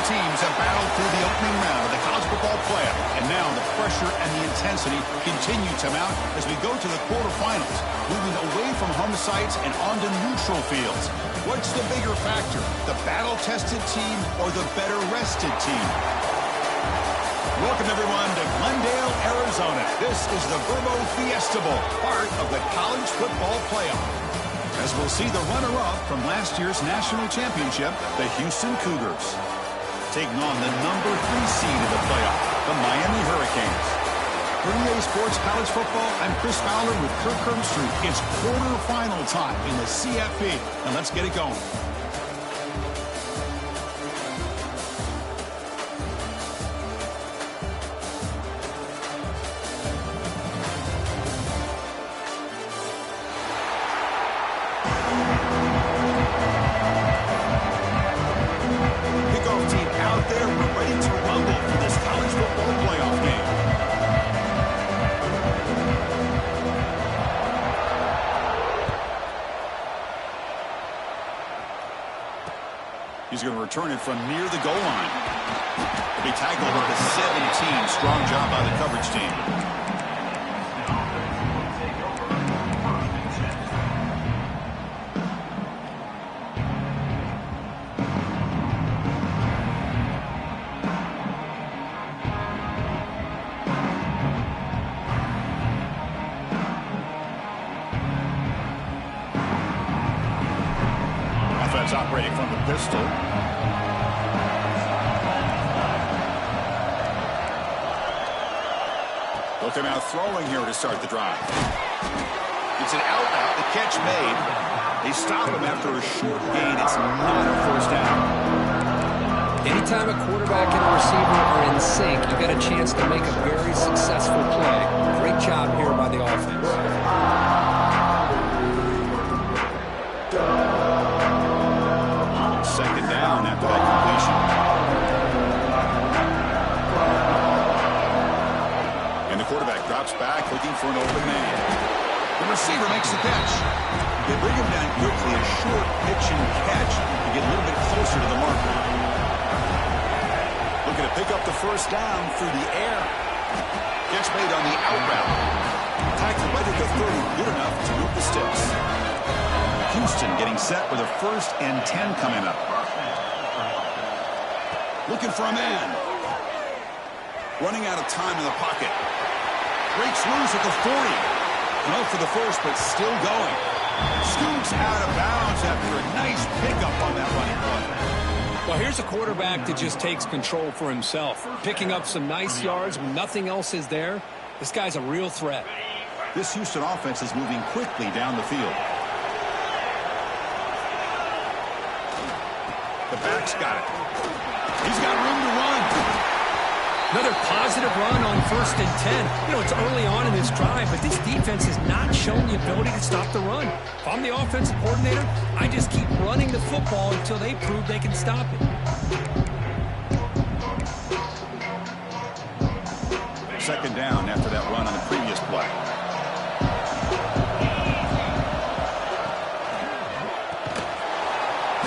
teams have battled through the opening round of the college football playoff, and now the pressure and the intensity continue to mount as we go to the quarterfinals, moving away from home sites and onto neutral fields. What's the bigger factor, the battle-tested team or the better-rested team? Welcome, everyone, to Glendale, Arizona. This is the Verbo Fiesta Bowl, part of the college football playoff. As we'll see the runner-up from last year's national championship, the Houston Cougars, taking on the number 3 seed in the playoff, the Miami Hurricanes. For EA Sports College Football, I'm Chris Fowler with Kirk Herbstreit. It's quarterfinal time in the CFP, and let's get it going. He's going to return it from near the goal line. He'll be tackled at the 17. Strong job by the coverage team. Operating from the pistol. They'll come out throwing here to start the drive. It's an out route, the catch made. They stop him after a short gain. It's not a first down. Anytime a quarterback and a receiver are in sync, you get a chance to make a very successful play. Great job here by the offense. Second down after that completion. And the quarterback drops back looking for an open man. The receiver makes the catch. They bring him down quickly, a short pitch and catch to get a little bit closer to the marker. Looking to pick up the first down through the air. Catch made on the out route. Tackled right at the 30, good enough to move the sticks. Houston getting set with a 1st and 10 coming up. Looking for a man. Running out of time in the pocket. Breaks loose at the 40. No for the first, but still going. Scoots out of bounds after a nice pickup on that running play. Well, here's a quarterback that just takes control for himself. Picking up some nice yards when nothing else is there. This guy's a real threat. This Houston offense is moving quickly down the field. The back's got it. He's got room to run. Another positive run on 1st and 10. You know, it's early on in this drive, but this defense has not shown the ability to stop the run. If I'm the offensive coordinator, I just keep running the football until they prove they can stop it. Second down after that run on the previous play.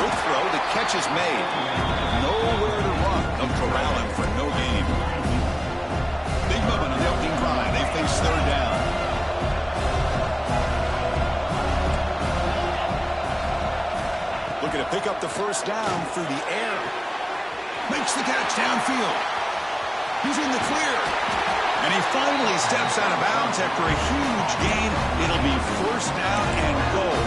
Good throw. The catch is made. Nowhere to run. They'll corral him for no gain. Big moment on the opening drive. They face 3rd down. Looking to pick up the first down through the air. Makes the catch downfield. He's in the clear. And he finally steps out of bounds after a huge gain. It'll be 1st down and goal.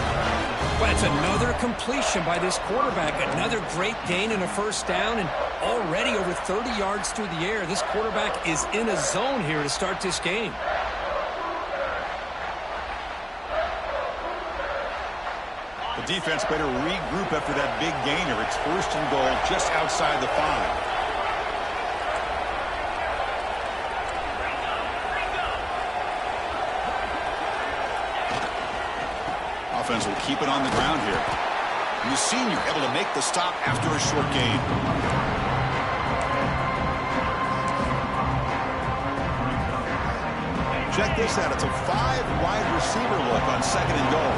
But it's another completion by this quarterback. Another great gain and a 1st down, and already over 30 yards through the air. This quarterback is in a zone here to start this game. The defense better regroup after that big gainer. It's 1st and goal just outside the 5. Offense will keep it on the ground here. And the senior able to make the stop after a short gain. Check this out. It's a 5-wide receiver look on 2nd and goal.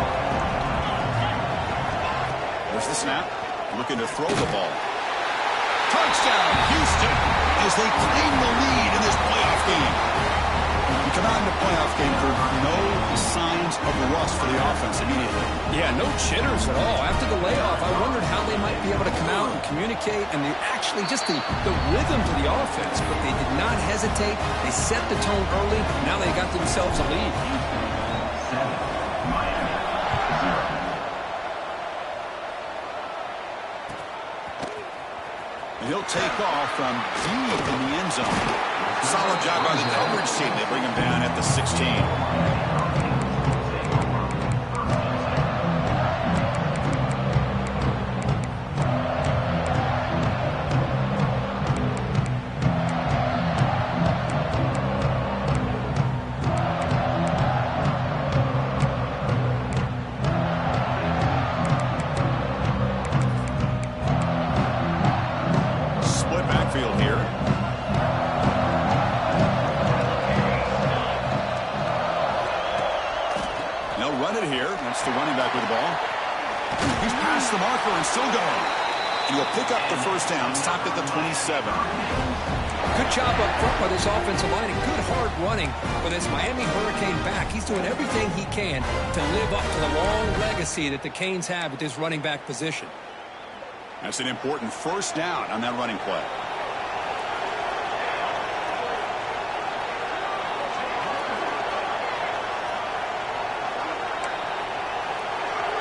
There's the snap. Looking to throw the ball. Touchdown, Houston, as they claim the lead in this playoff game. You come out in the playoff game, for no signs of rust for the offense immediately. Yeah, no jitters at all. After the layoff, I wondered how they might be able to come out and communicate, and actually just the rhythm to the offense. But they did not hesitate. They set the tone early. Now they got themselves a lead. He'll take off from deep in the end zone. Solid job by the coverage team. They bring him down at the 16. The running back with the ball. He's past the marker and still going. He will pick up the first down, stopped at the 27. Good job up front by this offensive line and good hard running for this Miami Hurricane back. He's doing everything he can to live up to the long legacy that the Canes have at this running back position. That's an important first down on that running play.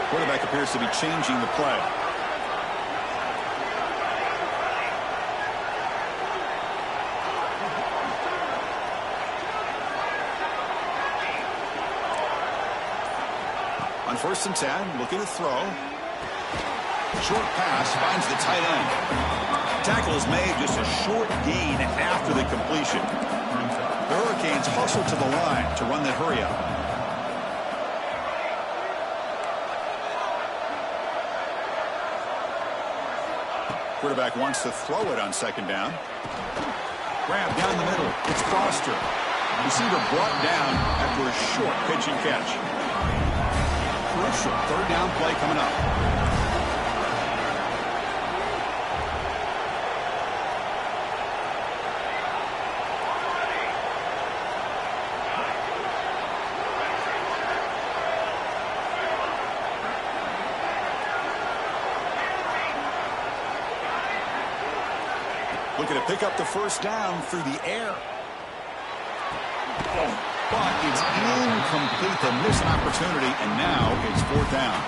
Quarterback appears to be changing the play. On 1st and 10, looking to throw. Short pass finds the tight end. Tackle is made, just a short gain after the completion. The Hurricanes hustle to the line to run the hurry up. Quarterback wants to throw it on 2nd down. Grab down the middle. It's Foster. Receiver brought down after a short pitch and catch. Crucial 3rd down play coming up. Looking to pick up the first down through the air. But it's incomplete. They miss an opportunity, and now it's 4th down.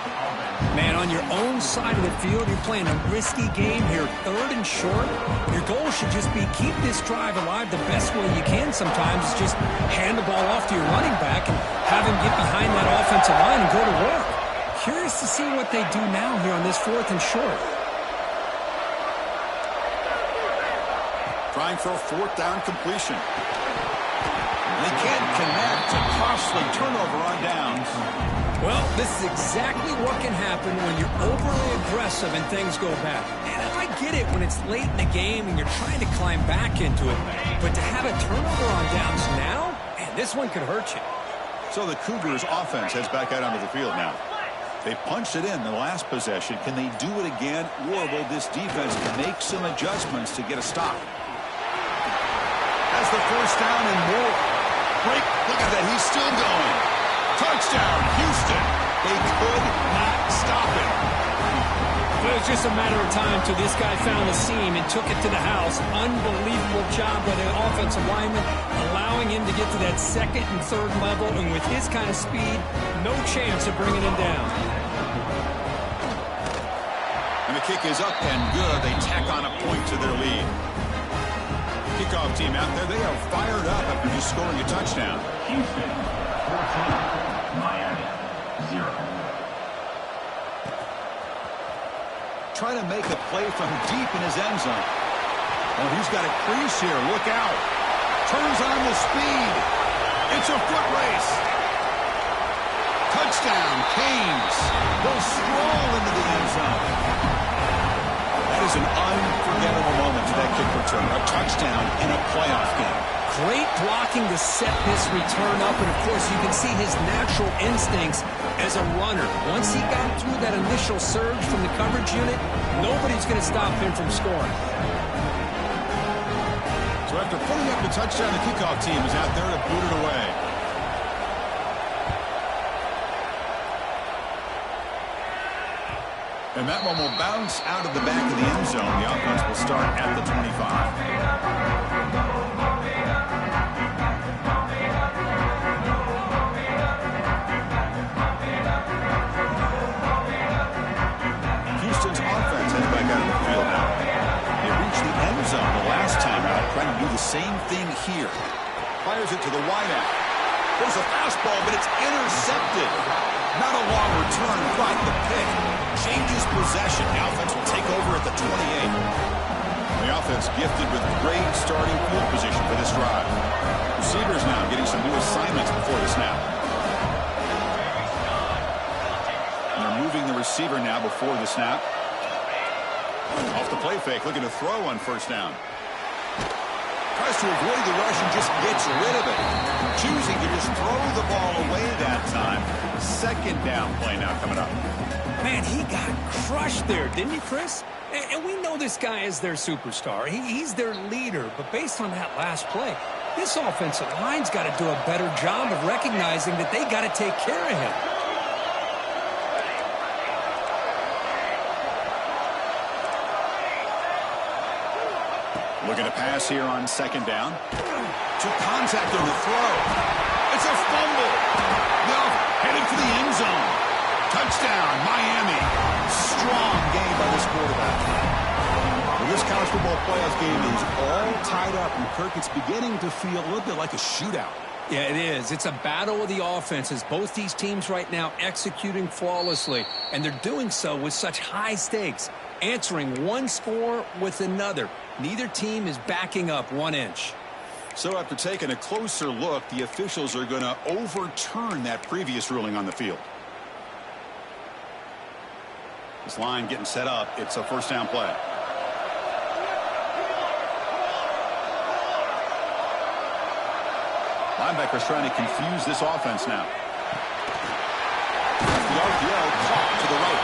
Man, on your own side of the field, you're playing a risky game here. 3rd and short. Your goal should just be keep this drive alive the best way you can sometimes. Is just hand the ball off to your running back and have him get behind that offensive line and go to work. Curious to see what they do now here on this 4th and short. Trying for a 4th down completion. They can't connect. A costly turnover on downs. Well, this is exactly what can happen when you're overly aggressive and things go bad. And I get it when it's late in the game and you're trying to climb back into it. But to have a turnover on downs now, man, this one could hurt you. So the Cougars offense heads back out onto the field now. They punched it in the last possession. Can they do it again? Or will this defense make some adjustments to get a stop? Has the first down and more. Break. Look at that. He's still going. Touchdown, Houston. They could not stop him. It was just a matter of time till this guy found a seam and took it to the house. Unbelievable job by the offensive lineman, allowing him to get to that 2nd and 3rd level. And with his kind of speed, no chance of bringing him down. And the kick is up and good. They tack on a point to their lead. Kickoff team out there, they are fired up after just scoring a touchdown. Houston, 14, Miami, 0. Try to make a play from deep in his end zone. Oh, he's got a crease here. Look out. Turns on the speed. It's a foot race. Touchdown, Canes. They'll stroll into the end zone. That is an unforgettable moment for that kick return. A touchdown in a playoff game. Great blocking to set this return up, and of course you can see his natural instincts as a runner. Once he got through that initial surge from the coverage unit, nobody's going to stop him from scoring. So after putting up the touchdown, the kickoff team is out there to boot it away. And that one will bounce out of the back of the end zone. The offense will start at the 25. Same thing here. Fires it to the wideout. There's a fastball, but it's intercepted. Not a long return, but the pick changes possession. The offense will take over at the 28. The offense gifted with great starting field position for this drive. Receivers now getting some new assignments before the snap. And they're moving the receiver now before the snap. Off the play fake, looking to throw on first down. Tries to avoid the rush and just gets rid of it. Choosing to just throw the ball away that time. Second down play now coming up. Man, he got crushed there, didn't he, Chris? And we know this guy is their superstar. He's their leader. But based on that last play, this offensive line's got to do a better job of recognizing that they got to take care of him. Looking to pass here on second down. Took contact on the throw. It's a fumble. No, headed for the end zone. Touchdown, Miami. Strong game by this quarterback. Well, this college football playoff game is all tied up, and Kirk, it's beginning to feel a little bit like a shootout. Yeah, it is. It's a battle of the offenses. Both these teams right now executing flawlessly, and they're doing so with such high stakes, answering one score with another. Neither team is backing up 1 inch. So after taking a closer look, the officials are going to overturn that previous ruling on the field. This line getting set up. It's a first down play. Linebackers trying to confuse this offense now. The RPO caught to the right.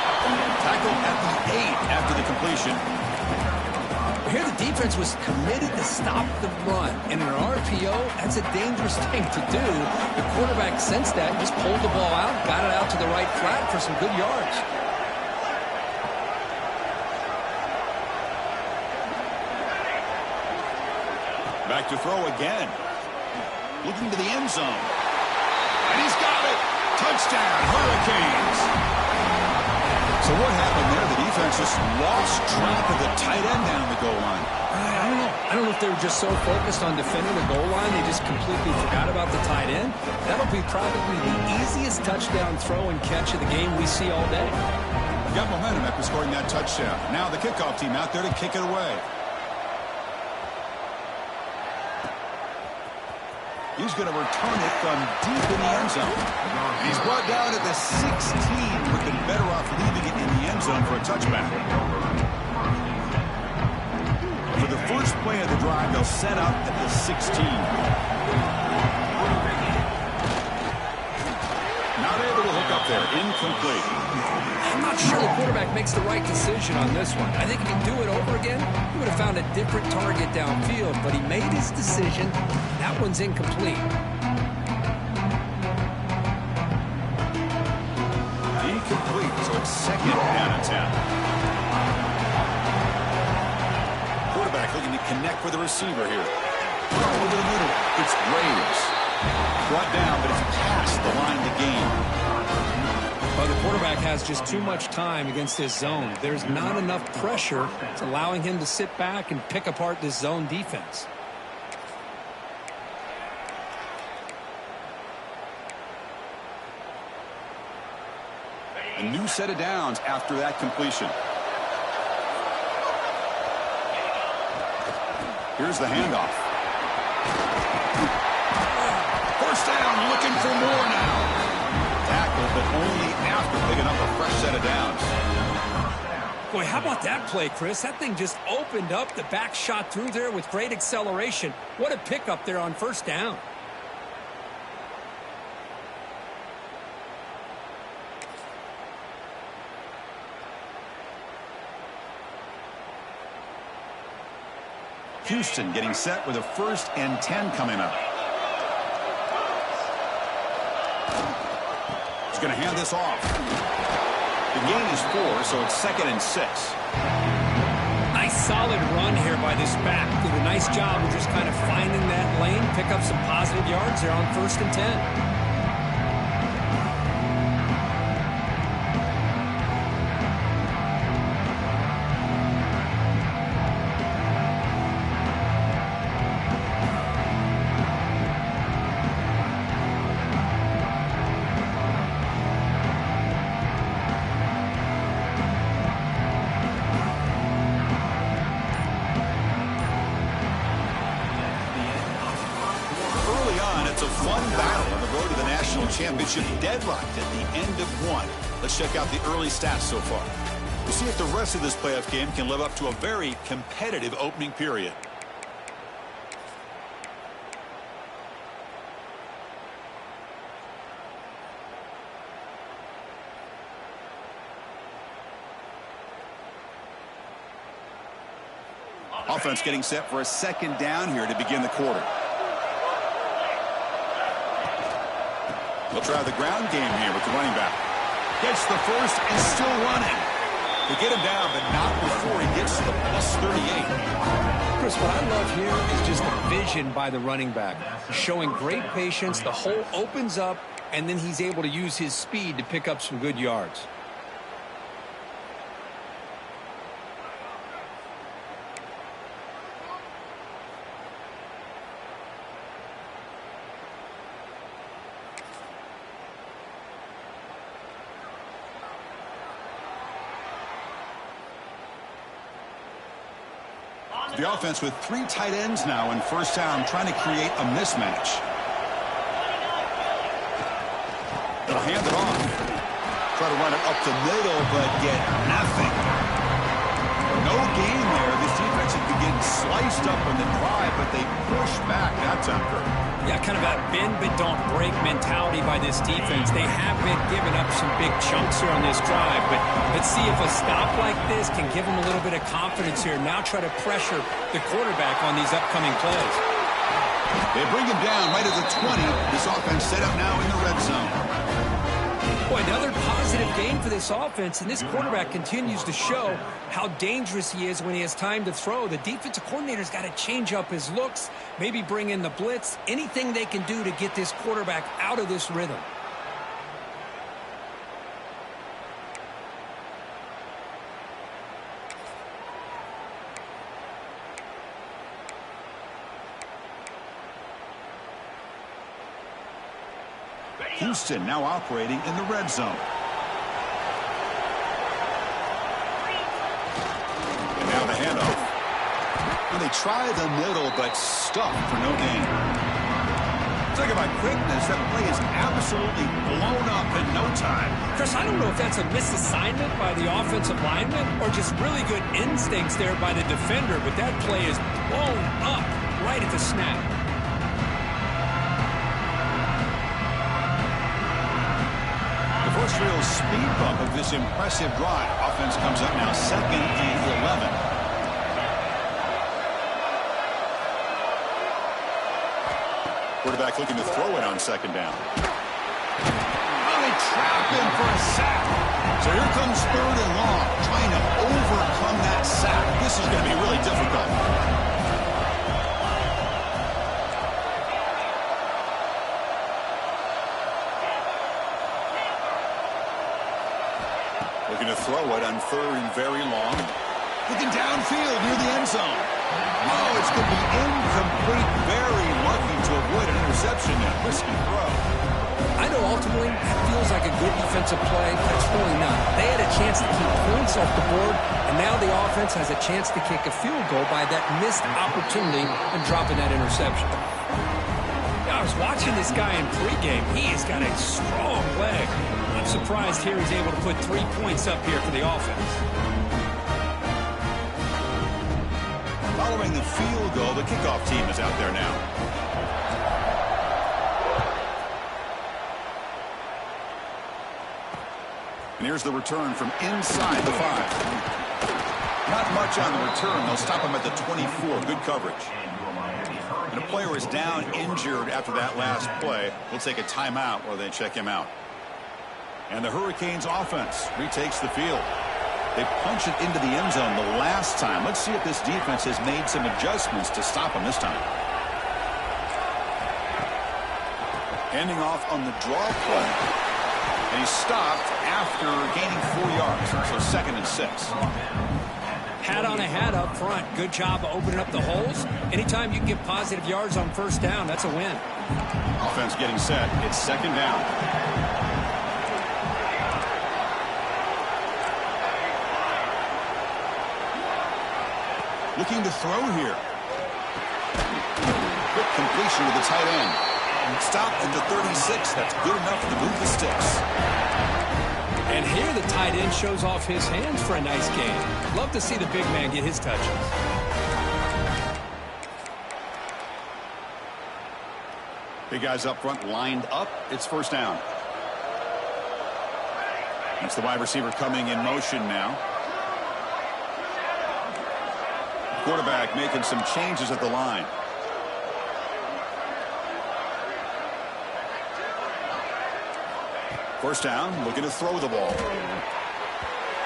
Tackled at the 8 after the completion. Here the defense was committed to stop the run. And in an RPO, that's a dangerous thing to do. The quarterback sensed that, just pulled the ball out, got it out to the right flat for some good yards. Back to throw again. Looking to the end zone. And he's got it. Touchdown, Hurricanes. So what happened there? The defense just lost track of the tight end down the goal line. I don't know. I don't know if they were just so focused on defending the goal line, they just completely forgot about the tight end. That'll be probably the easiest touchdown throw and catch of the game we see all day. Got momentum after scoring that touchdown. Now the kickoff team out there to kick it away. He's going to return it from deep in the end zone. He's brought down at the 16. Would have been better off leaving it in the end zone for a touchback. For the first play of the drive, they'll set up at the 16. Not able to hook up there. Incomplete. I'm not sure the quarterback makes the right decision on this one. I think if he'd do it over again, he would have found a different target downfield, but he made his decision. That one's incomplete. Incomplete, so it's second down and 10. Quarterback looking to connect with the receiver here. Over the middle, it's Graves. Brought down, but it's past the line to gain. Well, the quarterback has just too much time against this zone. There's not enough pressure. It's allowing him to sit back and pick apart this zone defense. A new set of downs after that completion. Here's the handoff. First down, looking for more now. Tackle, but only after picking up a fresh set of downs. Boy, how about that play, Chris? That thing just opened up. The back shot through there with great acceleration. What a pickup there on first down. Houston getting set with a 1st and 10 coming up. He's going to hand this off. The gain is 4, so it's 2nd and 6. Nice solid run here by this back. Did a nice job of just kind of finding that lane, pick up some positive yards there on 1st and 10. Championship deadlocked at the end of 1. Let's check out the early stats so far. We'll see if the rest of this playoff game can live up to a very competitive opening period. Offense getting set for a 2nd down here to begin the quarter. They'll try the ground game here with the running back. Gets the first and still running. They get him down, but not before he gets to the +38. Chris, what I love here is just the vision by the running back. Showing great patience. The hole opens up, and then he's able to use his speed to pick up some good yards. The offense with 3 tight ends now in first down, trying to create a mismatch. They'll hand it off. Try to run it up the middle, but get nothing. No gain there. This defense has been getting sliced up on the drive, but they push back that time, Kurt. Yeah, kind of a bend but don't break mentality by this defense. They have been giving up some big chunks here on this drive, but let's see if a stop like this can give them a little bit of confidence here. Now try to pressure the quarterback on these upcoming plays. They bring him down right at the 20. This offense set up now in the red zone. Boy, another positive game for this offense, and this quarterback continues to show how dangerous he is when he has time to throw. The defensive coordinator's got to change up his looks, maybe bring in the blitz, anything they can do to get this quarterback out of this rhythm. Houston now operating in the red zone. And now the handoff. And they try the middle, but stuffed for no gain. Talk about quickness. That play is absolutely blown up in no time. Chris, I don't know if that's a misassignment by the offensive lineman or just really good instincts there by the defender, but that play is blown up right at the snap. First real speed bump of this impressive drive. Offense comes up now 2nd and 11. Quarterback looking to throw it on 2nd down. Oh, they trap him for a sack. So here comes 3rd and long, trying to overcome that sack. This is going to be really difficult. Looking to throw it on 3rd and very long. Looking downfield near the end zone. Oh, it's going to be incomplete. Very lucky to avoid an interception there. Risky throw. I know ultimately that feels like a good defensive play, but it's really not. They had a chance to keep points off the board, and now the offense has a chance to kick a field goal by that missed opportunity and dropping that interception. I was watching this guy in pregame. He has got a strong leg. I'm surprised here he's able to put 3 points up here for the offense. Following the field goal, the kickoff team is out there now. And here's the return from inside the 5. Not much on the return. They'll stop him at the 24. Good coverage. And a player is down injured after that last play. We'll take a timeout while they check him out. And the Hurricanes offense retakes the field. They punch it into the end zone the last time. Let's see if this defense has made some adjustments to stop him this time. Handing off on the draw play. And he's stopped after gaining 4 yards. So 2nd and 6. Hat on a hat up front. Good job of opening up the holes. Anytime you can get positive yards on first down, that's a win. Offense getting set. It's 2nd down. Looking to throw here. Quick completion to the tight end. Stop at the 36. That's good enough to move the sticks. And here the tight end shows off his hands for a nice gain. Love to see the big man get his touches. Big guys up front lined up. It's 1st down. It's the wide receiver coming in motion now. Quarterback making some changes at the line. First down, looking to throw the ball.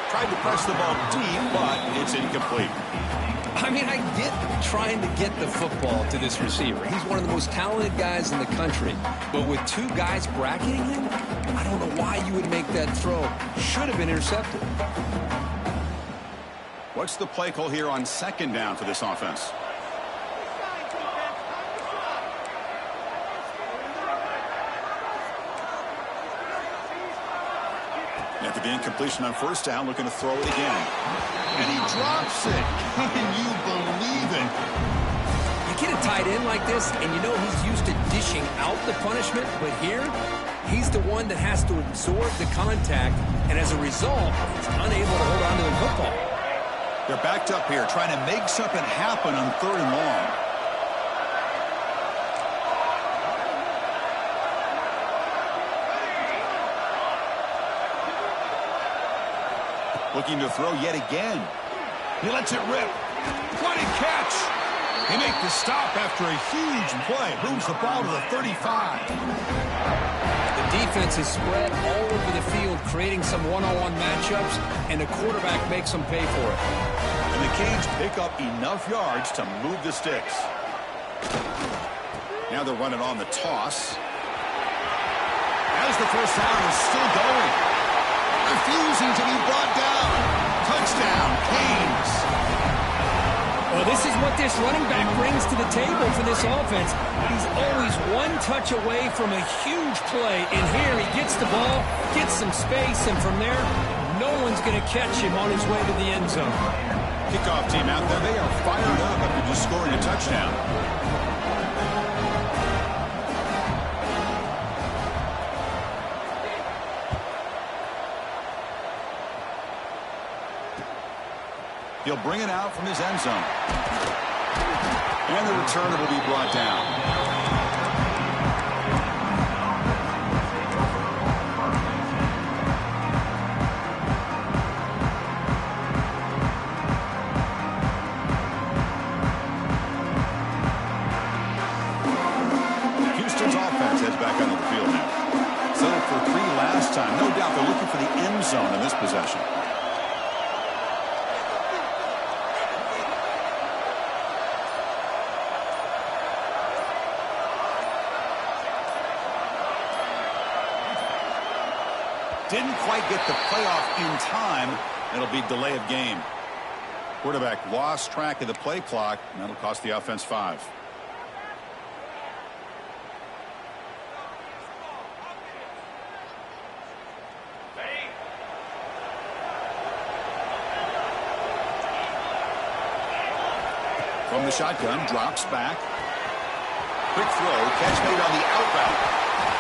Tried to press the ball deep, but it's incomplete. I mean, I get trying to get the football to this receiver. He's one of the most talented guys in the country. But with 2 guys bracketing him, I don't know why you would make that throw. Should have been intercepted. What's the play call here on 2nd down for this offense? After the incompletion on 1st down, looking to throw it again. And he drops it. Can you believe it? You get a tight end like this, and you know he's used to dishing out the punishment, but here, he's the one that has to absorb the contact, and as a result, he's unable to hold on to the football. They're backed up here, trying to make something happen on 3rd and long. Looking to throw yet again. He lets it rip. What a catch! They make the stop after a huge play. Moves the ball to the 35. The defense is spread all over the field, creating some one-on-one matchups, and the quarterback makes them pay for it. And the Canes pick up enough yards to move the sticks. Now they're running on the toss. As the first down is still going. Refusing to be brought down. Touchdown, Canes. Well, this is what this running back brings to the table for this offense. He's always one touch away from a huge play. And here he gets the ball, gets some space, and from there, no one's going to catch him on his way to the end zone. Kickoff team out there, they are fired up after just scoring a touchdown. He'll bring it out from his end zone. And the returner will be brought down. Houston's offense heads back onto the field now. Settled for 3 last time. No doubt they're looking for the end zone in this possession. Didn't quite get the playoff in time. It'll be delay of game. Quarterback lost track of the play clock, and that'll cost the offense 5. From the shotgun, drops back. Quick throw, catch made on the out route.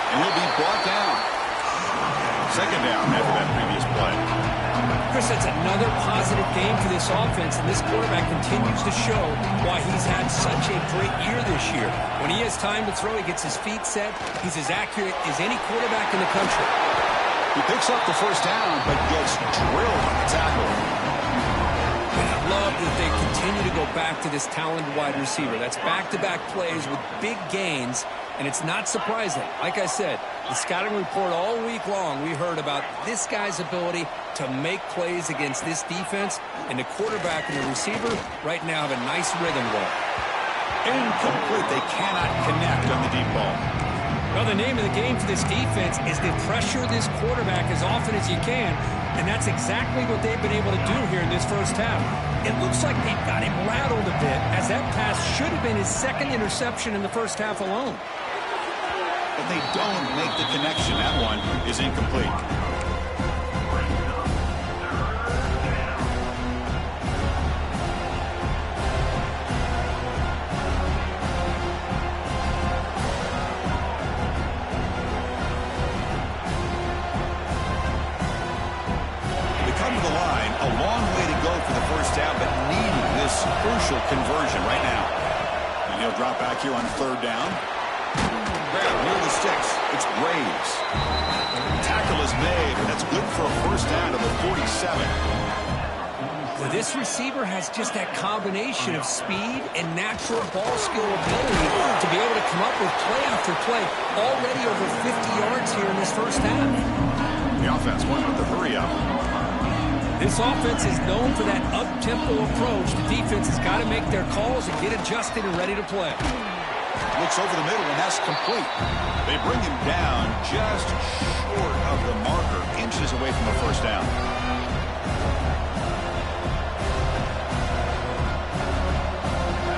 And he'll be brought down. 2nd down after that previous play. Chris, that's another positive game for this offense, and this quarterback continues to show why he's had such a great year this year. When he has time to throw, he gets his feet set. He's as accurate as any quarterback in the country. He picks up the first down, but gets drilled on the tackle. And I love that they continue to go back to this talented wide receiver. That's back-to-back plays with big gains, and it's not surprising. Like I said, the scouting report all week long, we heard about this guy's ability to make plays against this defense, and the quarterback and the receiver right now have a nice rhythm going. Incomplete. They cannot connect on the deep ball. Well, the name of the game for this defense is to pressure this quarterback as often as you can, and that's exactly what they've been able to do here in this first half. It looks like they've got him rattled a bit, as that pass should have been his second interception in the first half alone. But they don't make the connection. That one is incomplete. Crucial conversion right now. And he'll drop back here on third down. Grab near the sticks. It's Graves. Tackle is made, and that's good for a first down to the 47. Well, this receiver has just that combination of speed and natural ball skill ability to be able to come up with play after play. Already over 50 yards here in this first half. The offense went with the hurry up. This offense is known for that up-tempo approach. The defense has got to make their calls and get adjusted and ready to play. Looks over the middle, and that's complete. They bring him down just short of the marker, inches away from the first down.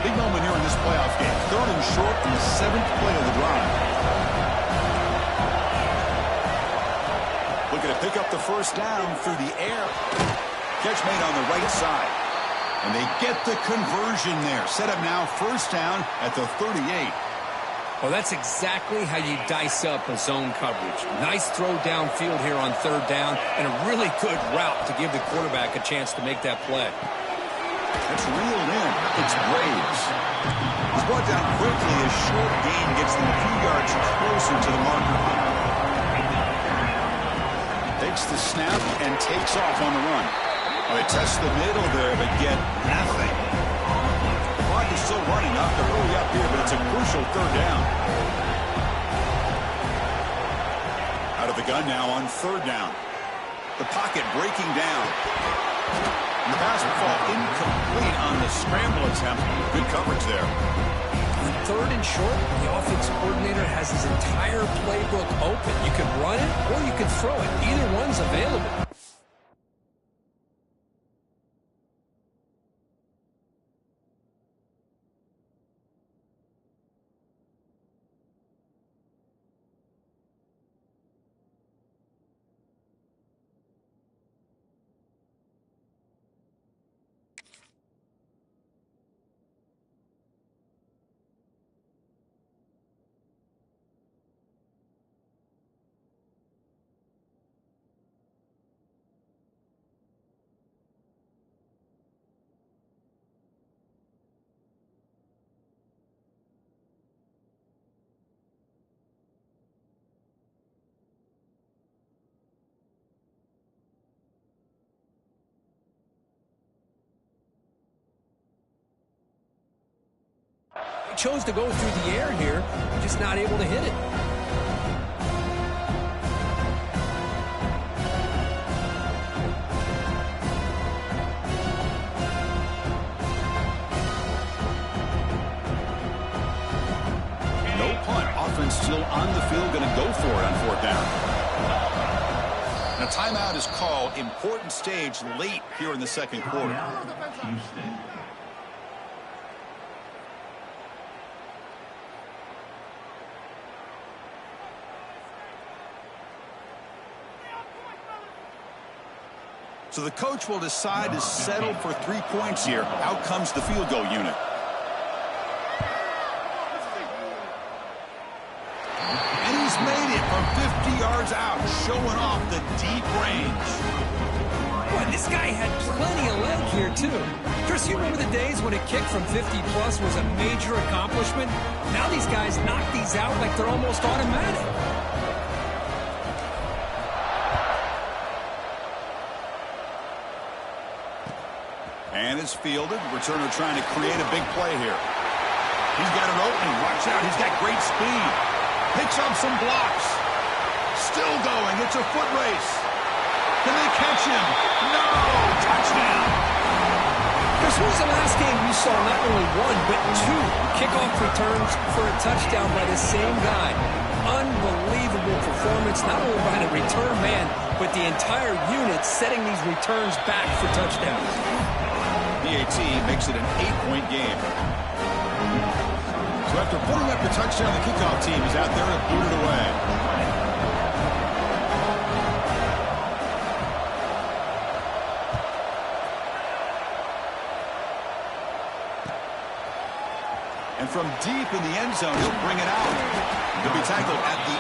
Big moment here in this playoff game. Third and short in the 7th play of the drive. Looking to pick up the first down through the air. Catch made on the right side. And they get the conversion there. Set up now first down at the 38. Well, that's exactly how you dice up a zone coverage. Nice throw downfield here on third down, and a really good route to give the quarterback a chance to make that play. That's reeled in. It's Graves. He's brought down quickly. A short gain gets them a few yards closer to the marker. Takes the snap and takes off on the run. Well, they test the middle there, but get nothing. The clock is still running. Not to hurry up here, but it's a crucial third down. Out of the gun now on third down. The pocket breaking down. And the pass will fall incomplete on the scramble attempt. Good coverage there. On third and short, the offensive coordinator has his entire playbook open. You could run it or you could throw it. Either one's available. He chose to go through the air here, just not able to hit it. No punt. Offense still on the field, going to go for it on fourth down. Now timeout is called. Important stage late here in the second quarter. Houston. So the coach will decide to settle for 3 points here. Out comes the field goal unit. And he's made it from 50 yards out, showing off the deep range. Well, This guy had plenty of leg here, too. Chris, you remember the days when a kick from 50-plus was a major accomplishment? Now these guys knock these out like they're almost automatic. And it's fielded. Returner trying to create a big play here. He's got an opening. Watch out. He's got great speed. Picks up some blocks. Still going. It's a foot race. Can they catch him? No! Touchdown! Chris, when was the last game you saw not only one, but two kickoff returns for a touchdown by the same guy? Unbelievable performance, not only by the return man, but the entire unit setting these returns back for touchdowns. PAT makes it an 8-point game. So after putting up the touchdown, the kickoff team is out there to boot it away. And from deep in the end zone, he'll bring it out. He'll be tackled at the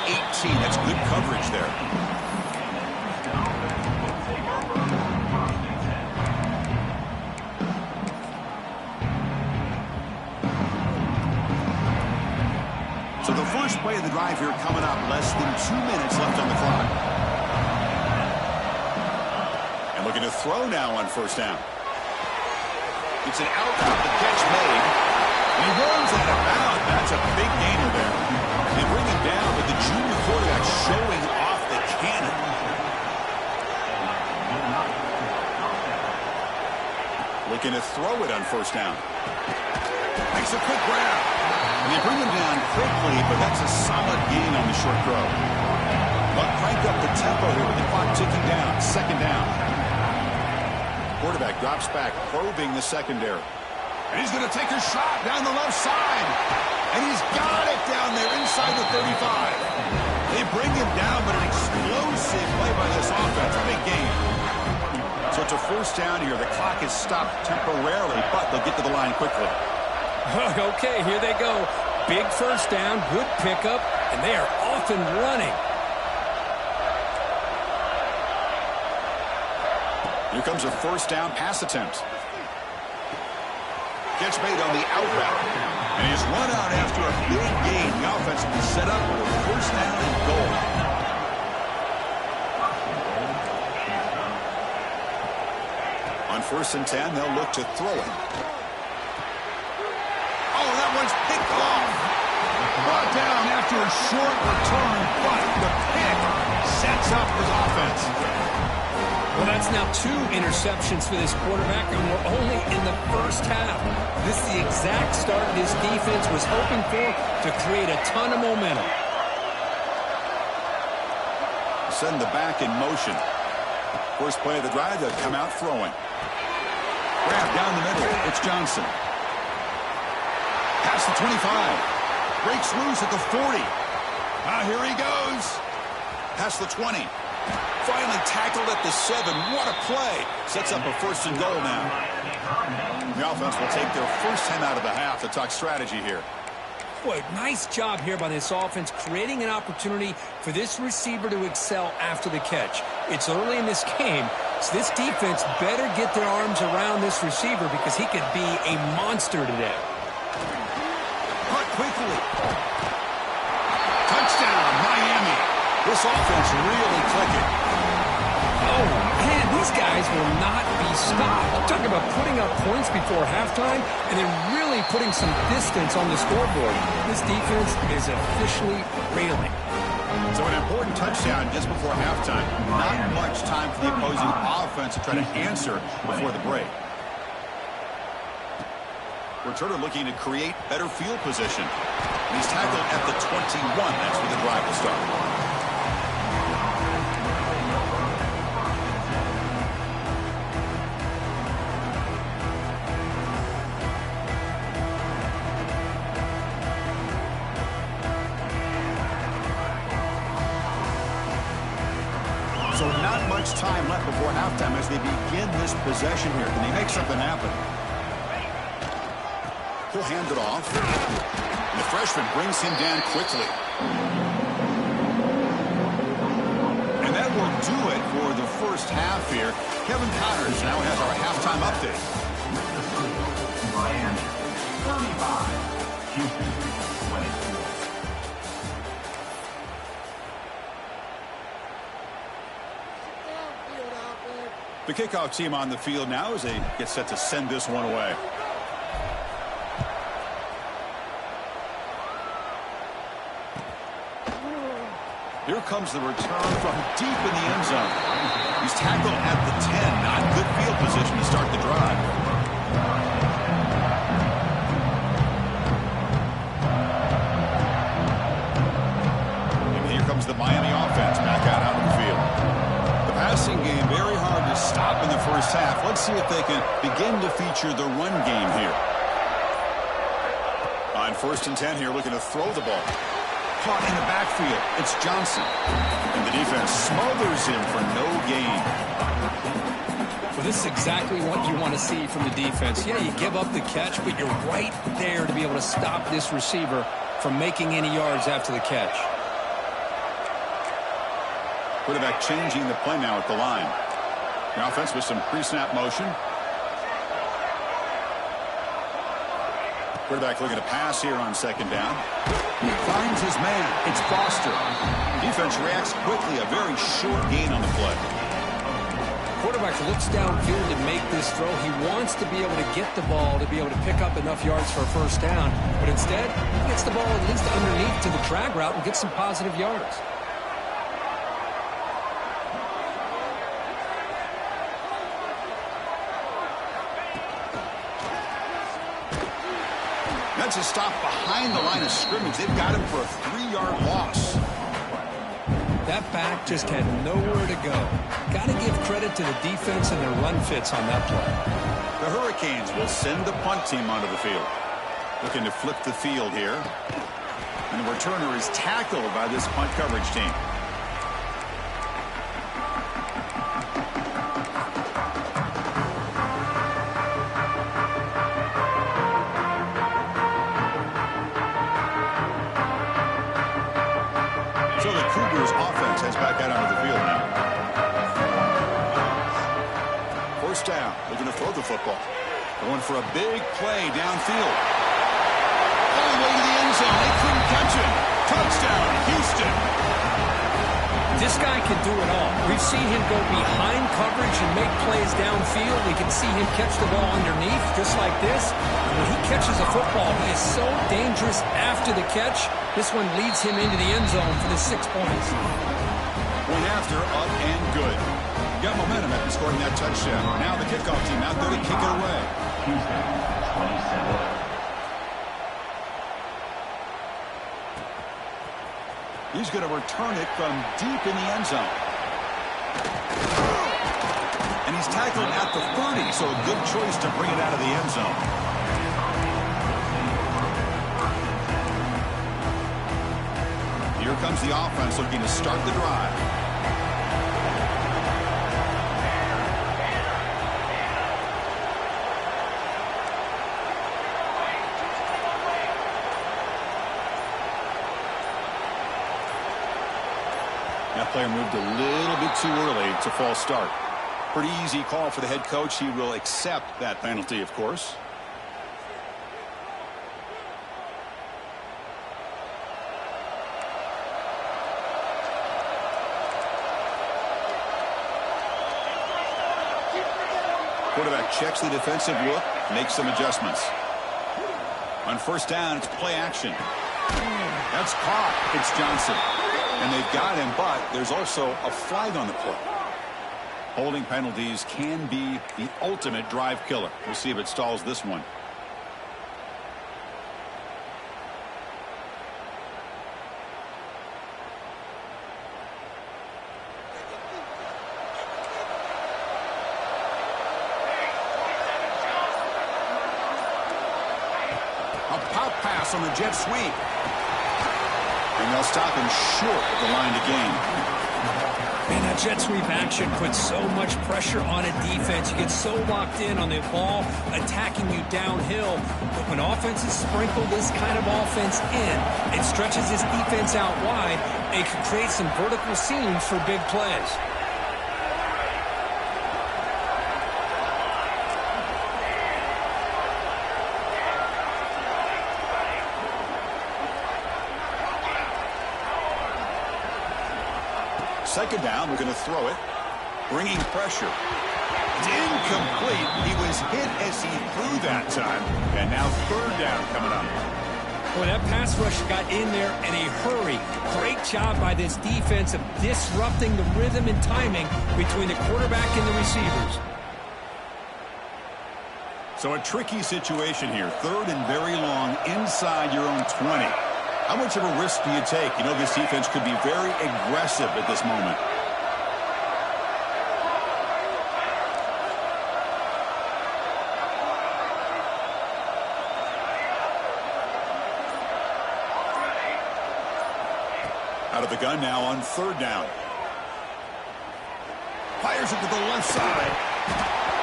18. That's good coverage there. So the first play of the drive here coming up. Less than 2 minutes left on the clock. And looking to throw now on first down. It's an out route, the catch made. And he runs out of bounds. That's a big gainer there. They bring him down, but the junior quarterback showing off the cannon. Looking to throw it on first down. Makes a quick grab. And they bring him down quickly, but that's a solid gain on the short throw. But crank up the tempo here with the clock ticking down. Second down. Quarterback drops back, probing the secondary. And he's going to take a shot down the left side. And he's got it down there inside the 35. They bring him down, but an explosive play by this offense. Big game. So it's a first down here. The clock is stopped temporarily, but they'll get to the line quickly. Okay, here they go. Big first down, good pickup, and they are off and running. Here comes a first down pass attempt. Catch made on the out route. And he's run out after a big gain. The offense will be set up with a first down and goal. On first and 10, they'll look to throw it. Oh, that one's picked off. Brought down after a short return, but the pick sets up his offense. Well, that's now 2 interceptions for this quarterback, and we're only in the first half. This is the exact start this defense was hoping for to create a ton of momentum. Send the back in motion. First play of the drive, they'll come out throwing. Grab down the middle. It's Johnson. Past the 25. Breaks loose at the 40. Here he goes. Past the 20. Finally tackled at the 7. What a play. Sets up a first and goal now. The offense will take their first time out of the half to talk strategy here. Boy, nice job here by this offense, creating an opportunity for this receiver to excel after the catch. It's early in this game, so this defense better get their arms around this receiver because he could be a monster today. Cut quickly. Touchdown, Miami. This offense really clicking. Oh, man, these guys will not be stopped. I'm talking about putting up points before halftime and then really putting some distance on the scoreboard. This defense is officially railing. So an important touchdown just before halftime. Not much time for the opposing offense to try to answer before the break. Returner looking to create better field position. And he's tackled at the 21. That's where the drive will start. So not much time left before halftime as they begin this possession here. Can they make something happen? He'll hand it off. And the freshman brings him down quickly. And that will do it for the first first half here. Kevin Connors now has our halftime update. Miami 35, Houston 24. The kickoff team on the field now as they get set to send this one away. Here comes the return from deep in the end zone. He's tackled at the 10. Not good field position to start the drive. And here comes the Miami offense back out onto the field. The passing game very hard to stop in the first half. Let's see if they can begin to feature the run game here. On 1st and 10 here, looking to throw the ball. Caught in the backfield. It's Johnson. And the defense smothers him for no gain. Well, this is exactly what you want to see from the defense. Yeah, you give up the catch, but you're right there to be able to stop this receiver from making any yards after the catch. Quarterback changing the play now at the line. The offense with some pre-snap motion. Quarterback looking to pass here on 2nd down. He finds his man. It's Foster. Defense reacts quickly. A very short gain on the play. Quarterback looks downfield to make this throw. He wants to be able to get the ball to be able to pick up enough yards for a first down. But instead, he gets the ball at least underneath to the drag route and gets some positive yards. That's a stop behind the line of scrimmage. They've got him for a 3-yard loss. That back just had nowhere to go. Got to give credit to the defense and their run fits on that play. The Hurricanes will send the punt team onto the field. Looking to flip the field here. And the returner is tackled by this punt coverage team. So the Cougars offense heads back out onto the field now. 1st down, looking to throw the football. Going for a big play downfield. All the way to the end zone. They couldn't catch him. Touchdown, Houston. This guy can do it all. We've seen him go behind coverage and make plays downfield. We can see him catch the ball underneath just like this. And when he catches a football, he is so dangerous after the catch. This one leads him into the end zone for the 6 points. Point after, up and good. Got momentum after scoring that touchdown. Now the kickoff team out there to kick it away. Houston 27. He's going to return it from deep in the end zone. And he's tackled at the 30, so a good choice to bring it out of the end zone. Here comes the offense looking to start the drive. That player moved a little bit too early to false start. Pretty easy call for the head coach. He will accept that penalty, of course. Quarterback checks the defensive look, makes some adjustments. On 1st down, it's play action. That's caught. It's Johnson. And they've got him, but there's also a flag on the play. Holding penalties can be the ultimate drive killer. We'll see if it stalls this one. A pop pass on the jet sweep. And they'll stop him short of the line to gain. Man, that jet sweep action puts so much pressure on a defense. You get so locked in on the ball attacking you downhill. But when offenses sprinkle this kind of offense in, it stretches this defense out wide. It can create some vertical seams for big plays. Second down, we're going to throw it. Bringing pressure. It's incomplete. He was hit as he threw that time. And now third down coming up. Well, that pass rush got in there in a hurry. Great job by this defense of disrupting the rhythm and timing between the quarterback and the receivers. So a tricky situation here. Third and very long inside your own 20. How much of a risk do you take? You know, this defense could be very aggressive at this moment. Out of the gun now on third down. Fires it to the left side.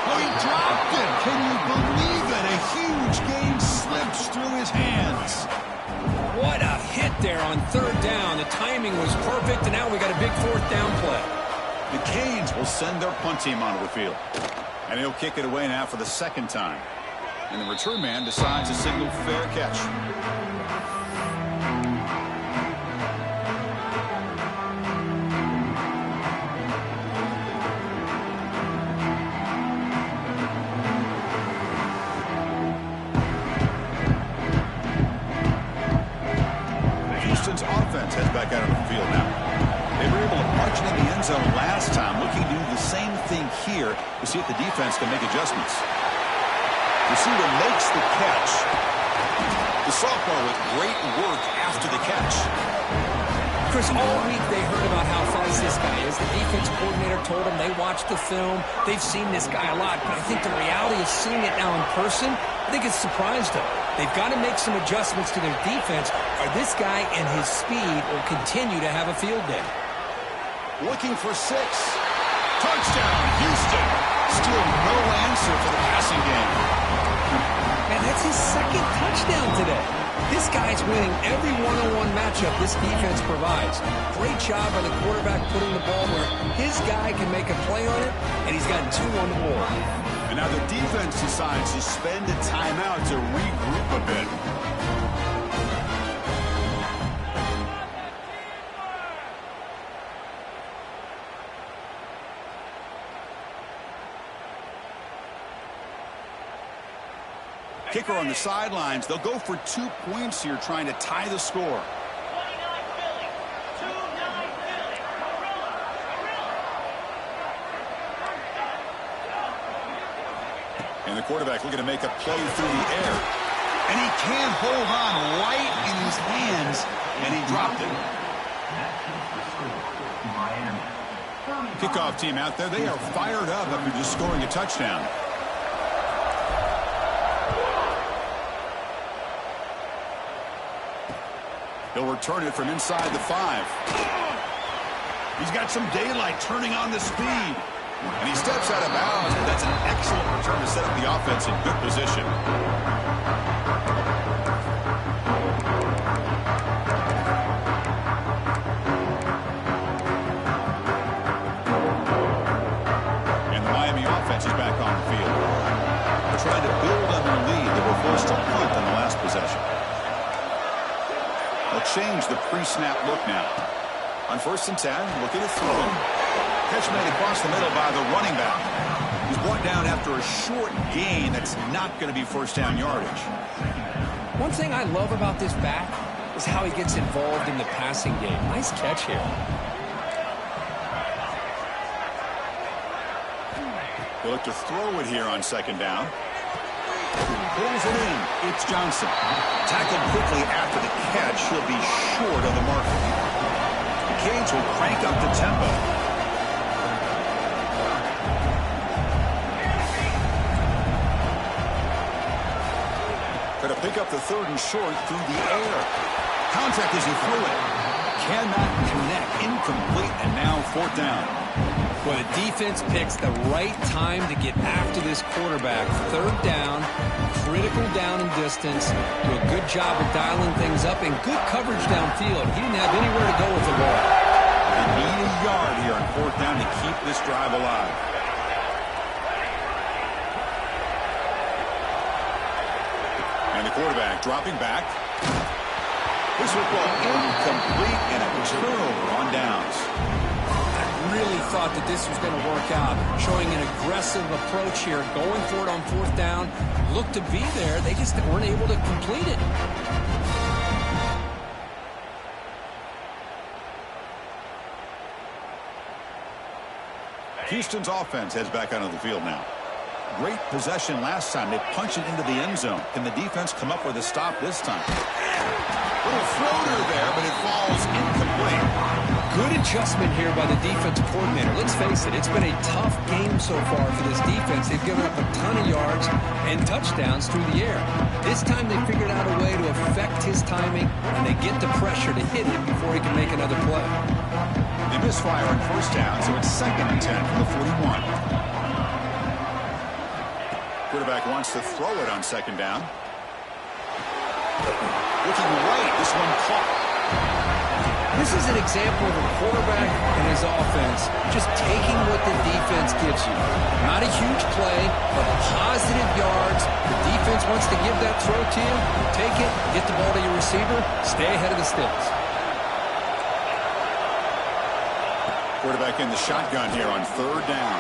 Oh, he dropped it. Can you believe it? A huge gain slips through his hands. What a hit there on third down. The timing was perfect, and now we got a big fourth down play. The Canes will send their punt team onto the field. And he'll kick it away now for the second time. And the return man decides to signal fair catch. Houston's offense heads back out of the field now. They were able to march into the end zone last time, looking to do the same thing here to see if the defense can make adjustments. Receiver makes the catch. The sophomore with great work after the catch. Chris, all week they heard about how fast this guy is. The defense coordinator told them they watched the film. They've seen this guy a lot, but I think the reality of seeing it now in person, I think it's surprised them. They've got to make some adjustments to their defense, or this guy and his speed will continue to have a field day. Looking for 6. Touchdown, Houston. Still no answer for the passing game. Man, that's his second touchdown today. This guy's winning every one-on-one matchup this defense provides. Great job by the quarterback putting the ball where his guy can make a play on it, and he's gotten 2 on the board. And now the defense decides to spend a timeout to regroup a bit. Kicker on the sidelines. They'll go for 2 points here, trying to tie the score. And the quarterback looking to make a play through the air. And he can't hold on right in his hands, and he dropped it. Kickoff team out there, they are fired up after just scoring a touchdown. He'll return it from inside the 5. He's got some daylight turning on the speed. And he steps out of bounds, but that's an excellent return to set up the offense in good position. And the Miami offense is back on the field. They're trying to build on their lead. They were forced to punt on the last possession. They'll change the pre-snap look now. On 1st and 10, looking to throw. Catch made across the middle by the running back. He's brought down after a short gain. That's not going to be first down yardage. One thing I love about this back is how he gets involved in the passing game. Nice catch here. They'll look to throw it here on 2nd down. Pulls it in. It's Johnson. Tackled quickly after the catch. He'll be short of the marker. The Canes will crank up the tempo. Going to pick up the 3rd and short through the air. Contact as he threw it. Cannot connect. Incomplete, and now 4th down. Well, the defense picks the right time to get after this quarterback. 3rd down, critical down and distance. Do a good job of dialing things up and good coverage downfield. He didn't have anywhere to go with the ball. They need a yard here on 4th down to keep this drive alive. And the quarterback dropping back. This football incomplete and a turnover on downs. really thought that this was going to work out, showing an aggressive approach here, going for it on fourth down. Looked to be there. They just weren't able to complete it. Houston's offense heads back onto the field now. Great possession last time. They punch it into the end zone. Can the defense come up with a stop this time? Little floater there, but it falls incomplete. Good adjustment here by the defensive coordinator. Let's face it, it's been a tough game so far for this defense. They've given up a ton of yards and touchdowns through the air. This time they figured out a way to affect his timing, and they get the pressure to hit him before he can make another play. They misfire on first down, so it's 2nd and 10 from the 41. Quarterback wants to throw it on 2nd down. Looking right, this one caught. This is an example of a quarterback and his offense just taking what the defense gives you. Not a huge play, but positive yards. The defense wants to give that throw to you. Take it, get the ball to your receiver, stay ahead of the sticks. Quarterback in the shotgun here on 3rd down.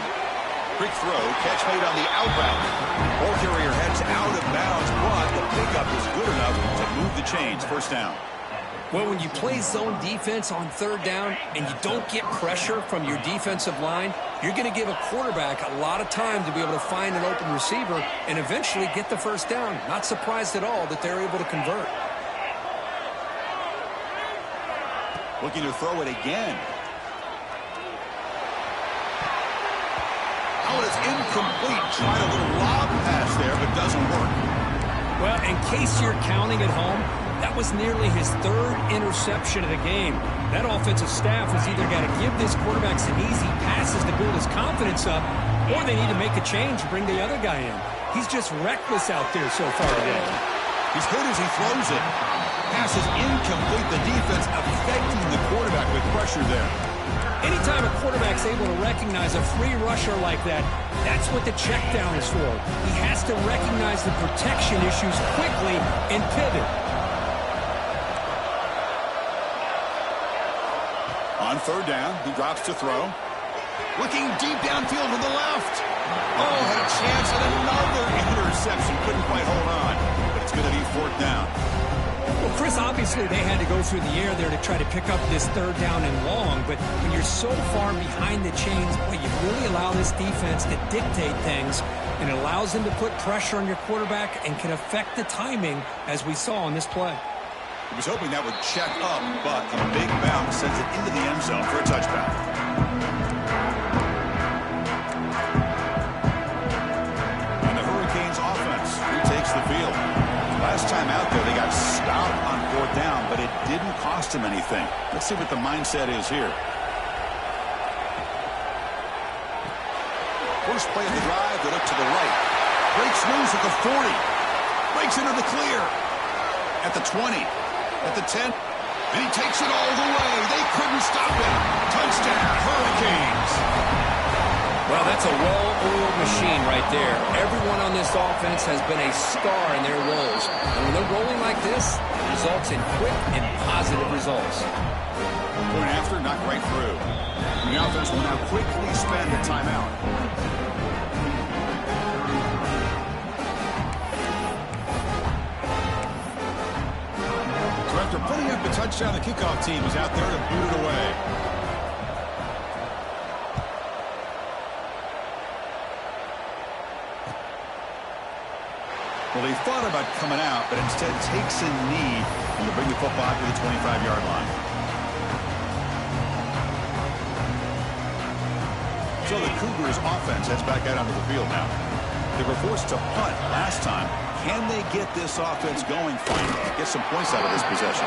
Quick throw, catch made on the outbound. Ball carrier heads out of bounds, but the pickup is good enough to move the chains. 1st down. Well, when you play zone defense on 3rd down and you don't get pressure from your defensive line, you're going to give a quarterback a lot of time to be able to find an open receiver and eventually get the 1st down. Not surprised at all that they're able to convert. Looking to throw it again. Oh, it's incomplete. Tried a little lob pass there, but doesn't work. Well, in case you're counting at home, that was nearly his 3rd interception of the game. That offensive staff has either got to give this quarterback some easy passes to build his confidence up, or they need to make a change and bring the other guy in. He's just reckless out there so far today. He's hurt as he throws it. Pass is incomplete. The defense affecting the quarterback with pressure there. Anytime a quarterback's able to recognize a free rusher like that, that's what the check down is for. He has to recognize the protection issues quickly and pivot. On 3rd down, he drops to throw. Looking deep downfield to the left. Oh, had a chance at another interception. Couldn't quite hold on, but it's going to be 4th down. Well, Chris, obviously they had to go through the air there to try to pick up this 3rd down and long, but when you're so far behind the chains, boy, you really allow this defense to dictate things, and it allows them to put pressure on your quarterback and can affect the timing, as we saw on this play. He was hoping that would check up, but a big bounce sends it into the end zone for a touchdown. And the Hurricanes offense retakes the field. Last time out there, they got stopped on 4th down, but it didn't cost them anything. Let's see what the mindset is here. First play of the drive, they look to the right. Breaks loose at the 40. Breaks into the clear. At the 20. At the 10, and he takes it all the way. They couldn't stop it. Touchdown, Hurricanes. Well, that's a well-oiled machine right there. Everyone on this offense has been a star in their roles. And when they're rolling like this, it results in quick and positive results. Point after, knocked right through. And the offense will now quickly spend a timeout. After putting up a touchdown, the kickoff team is out there to boot it away. Well, they thought about coming out, but instead takes a knee and to bring the football to the 25-yard line. So the Cougars offense heads back out onto the field now. They were forced to punt last time. Can they get this offense going finally? Get some points out of this possession.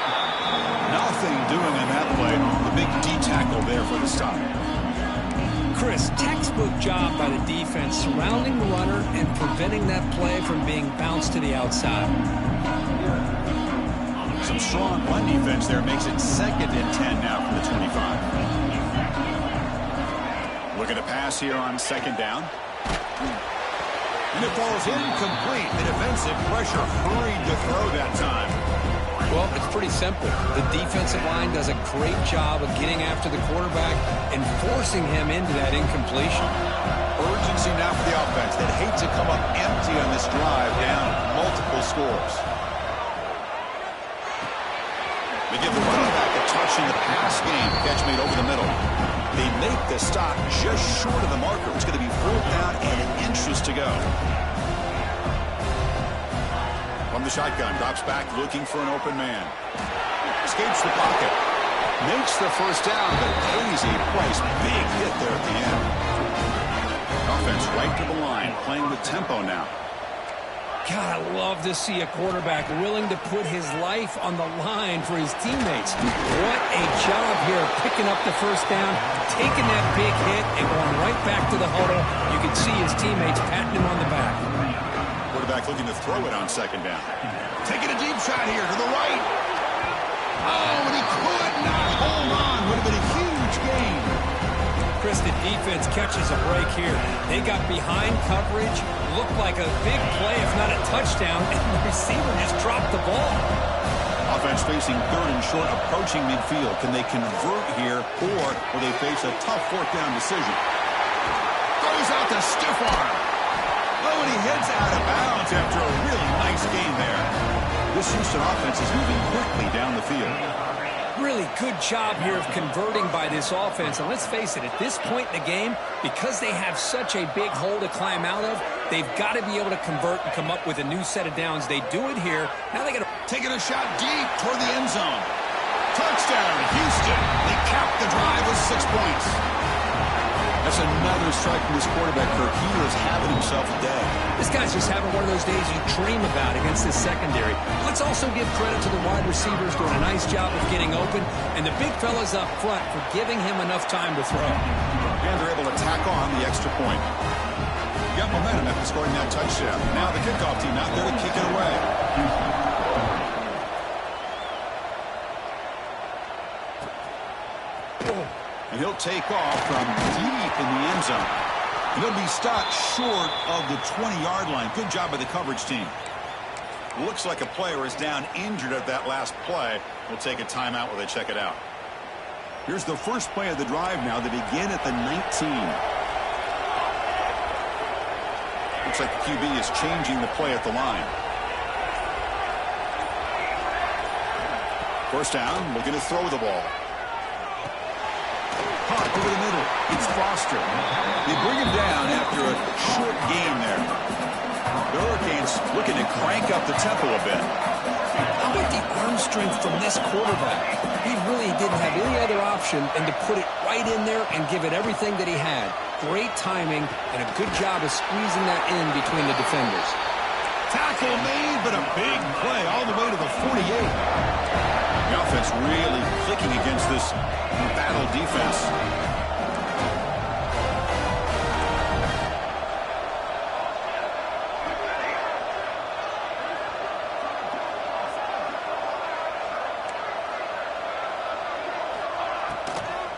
Nothing doing on that play. The big D tackle there for the stop. Chris, textbook job by the defense surrounding the runner and preventing that play from being bounced to the outside. Some strong run defense there makes it 2nd and 10 now from the 25. Looking to pass here on 2nd down. And it falls incomplete. The defensive pressure hurried to throw that time. Well, it's pretty simple. The defensive line does a great job of getting after the quarterback and forcing him into that incompletion. Urgency now for the offense. They'd hate to come up empty on this drive, down multiple scores. They give the running back a touch in the pass game. Catch made over the middle. They make the stop just short of the marker. It's going to be 4th down and inches to go. From the shotgun, drops back looking for an open man. Escapes the pocket. Makes the first down, but pays a price. Big hit there at the end. Offense right to the line, playing with tempo now. God, I love to see a quarterback willing to put his life on the line for his teammates. What a job here picking up the first down, taking that big hit, and going right back to the huddle. You can see his teammates patting him on the back. Quarterback looking to throw it on 2nd down. Taking a deep shot here to the right. Oh, and he could not hold on. Would have been a huge gain. Chris, the defense catches a break here. They got behind coverage, looked like a big play, if not a touchdown, and the receiver just dropped the ball. Offense facing 3rd and short, approaching midfield. Can they convert here, or will they face a tough 4th down decision? Throws out the stiff arm. Oh, and he heads out of bounds after a really nice game there. This Houston offense is moving quickly down the field. Really good job here of converting by this offense. And let's face it, at this point in the game, because they have such a big hole to climb out of, they've got to be able to convert and come up with a new set of downs. They do it here. Now they got to... Taking a shot deep toward the end zone. Touchdown, Houston. They cap the drive with 6 points. That's another strike from this quarterback, Kirk. He is having himself a day. This guy's just having one of those days you dream about against this secondary. Let's also give credit to the wide receivers doing a nice job of getting open, and the big fellas up front for giving him enough time to throw. And they're able to tack on the extra point. Got momentum after scoring that touchdown. Now the kickoff team out there to kick it away. And he'll take off from deep in the end zone. And he'll be stopped short of the 20-yard line. Good job by the coverage team. Looks like a player is down injured at that last play. We'll take a timeout while they check it out. Here's the first play of the drive now. They begin at the 19. Looks like the QB is changing the play at the line. First down, looking to throw the ball. Caught over the middle. It's Foster. They bring him down after a short gain there. The Hurricanes looking to crank up the tempo a bit. How about the arm strength from this quarterback? He really didn't have any other option than to put it right in there and give it everything that he had. Great timing and a good job of squeezing that in between the defenders. Tackle made, but a big play all the way to the 48. The offense really clicking against this battle defense.